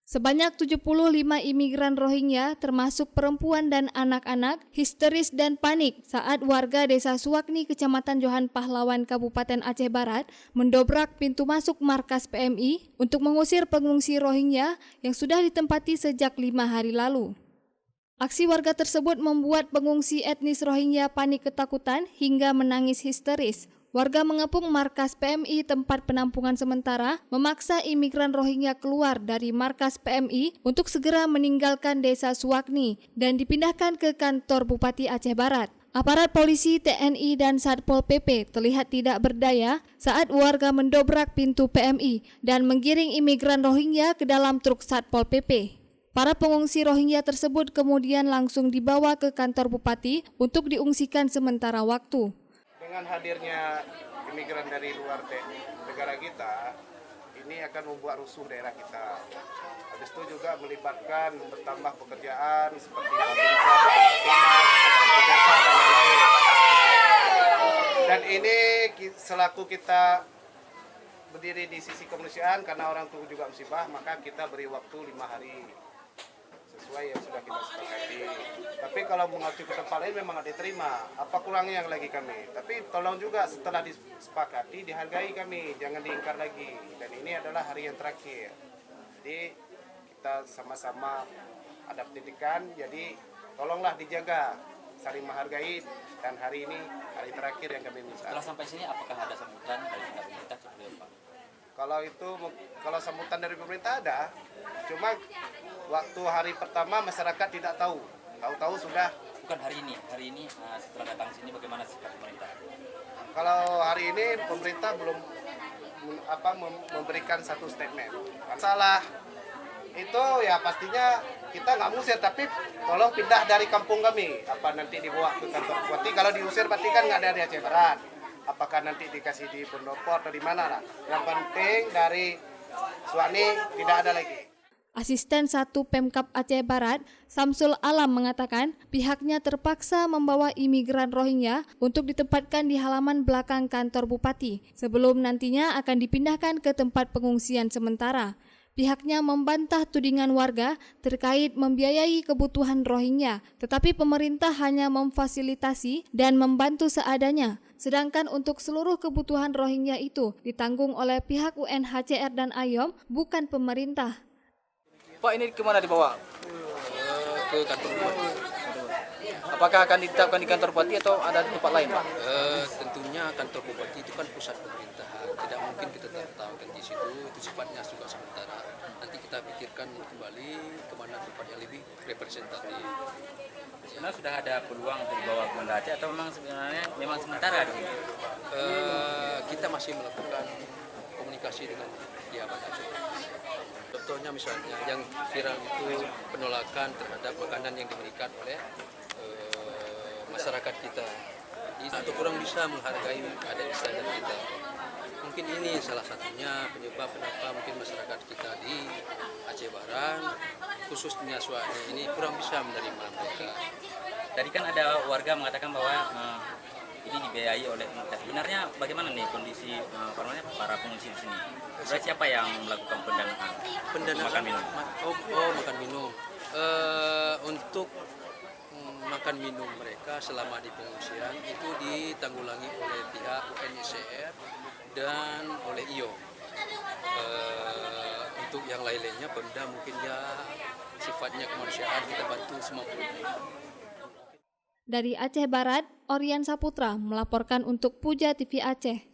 Sebanyak 75 imigran Rohingya, termasuk perempuan dan anak-anak, histeris dan panik saat warga desa Suwakni, Kecamatan Johan Pahlawan, Kabupaten Aceh Barat, mendobrak pintu masuk markas PMI untuk mengusir pengungsi Rohingya yang sudah ditempati sejak 5 hari lalu. Aksi warga tersebut membuat pengungsi etnis Rohingya panik ketakutan hingga menangis histeris. Warga mengepung markas PMI tempat penampungan sementara, memaksa imigran Rohingya keluar dari markas PMI untuk segera meninggalkan desa Suwakni dan dipindahkan ke kantor Bupati Aceh Barat. Aparat polisi, TNI, dan Satpol PP terlihat tidak berdaya saat warga mendobrak pintu PMI dan menggiring imigran Rohingya ke dalam truk Satpol PP. Para pengungsi Rohingya tersebut kemudian langsung dibawa ke kantor Bupati untuk diungsikan sementara waktu. Dengan hadirnya imigran dari luar negara kita, ini akan membuat rusuh daerah kita. Habis itu juga melibatkan bertambah pekerjaan seperti babinsa, desa dan lain-lain. Dan ini selaku kita berdiri di sisi kemanusiaan karena orang tua juga musibah, maka kita beri waktu 5 hari sesuai yang sudah kita sepakati. Tapi kalau mengacu ke tempat lain memang diterima. Apa kurangnya yang lagi kami? Tapi tolong juga setelah disepakati dihargai kami, jangan diingkar lagi. Dan ini adalah hari yang terakhir. Jadi kita sama-sama ada pendidikan. Jadi tolonglah dijaga, saling menghargai. Dan hari ini hari terakhir yang kami minta. Setelah sampai sini apakah ada sambutan dari pemerintah seperti apa? Kalau sambutan dari pemerintah ada, cuma waktu hari pertama masyarakat tidak tahu. Tahu-tahu sudah. Bukan hari ini setelah datang sini bagaimana sikap pemerintah? Kalau hari ini pemerintah belum memberikan satu statement. Masalah itu ya pastinya kita nggak musir, tapi tolong pindah dari kampung kami. Apa nanti dibawa ke kantor bupati? Kalau diusir berarti kan nggak ada di Aceh Barat. Apakah nanti dikasih di Pendopo atau di mana lah? Yang penting dari Suwakni tidak ada lagi. Asisten 1 Pemkab Aceh Barat, Samsul Alam mengatakan pihaknya terpaksa membawa imigran Rohingya untuk ditempatkan di halaman belakang kantor Bupati sebelum nantinya akan dipindahkan ke tempat pengungsian sementara. Pihaknya membantah tudingan warga terkait membiayai kebutuhan Rohingya, tetapi pemerintah hanya memfasilitasi dan membantu seadanya. Sedangkan untuk seluruh kebutuhan Rohingya itu ditanggung oleh pihak UNHCR dan AYOM, bukan pemerintah. Pak, ini kemana dibawa? Ke kantor bupati. Apakah akan ditetapkan di kantor bupati atau ada di tempat lain, Pak? Tentunya kantor bupati itu kan pusat pemerintahan. Tidak mungkin kita tetapkan di situ. Itu sifatnya juga sementara. Nanti kita pikirkan kembali kemana tempat yang lebih representatif. Sebenarnya sudah ada peluang untuk dibawa ke Banda Aceh atau memang sementara? Kita masih melakukan komunikasi dengan pihak Banda Aceh. Contohnya misalnya yang viral itu penolakan terhadap makanan yang diberikan oleh masyarakat kita. Atau kurang bisa menghargai adat istiadat kita. Mungkin ini salah satunya penyebab kenapa mungkin masyarakat kita di Aceh Barat, khususnya Suwakni ini kurang bisa menerima mereka. Tadi kan ada warga mengatakan bahwa ini dibiayai oleh pemerintah. Sebenarnya bagaimana nih kondisi para pengungsi di sini? Sebenarnya siapa yang melakukan pendanaan? Makan minum. Makan minum. Untuk makan minum mereka selama di pengungsian itu ditanggulangi oleh pihak UNHCR dan oleh IO. Untuk yang lain-lainnya Pemda mungkin ya sifatnya kemanusiaan, kita bantu semampunya. Dari Aceh Barat, Orian Saputra melaporkan untuk Puja TV Aceh.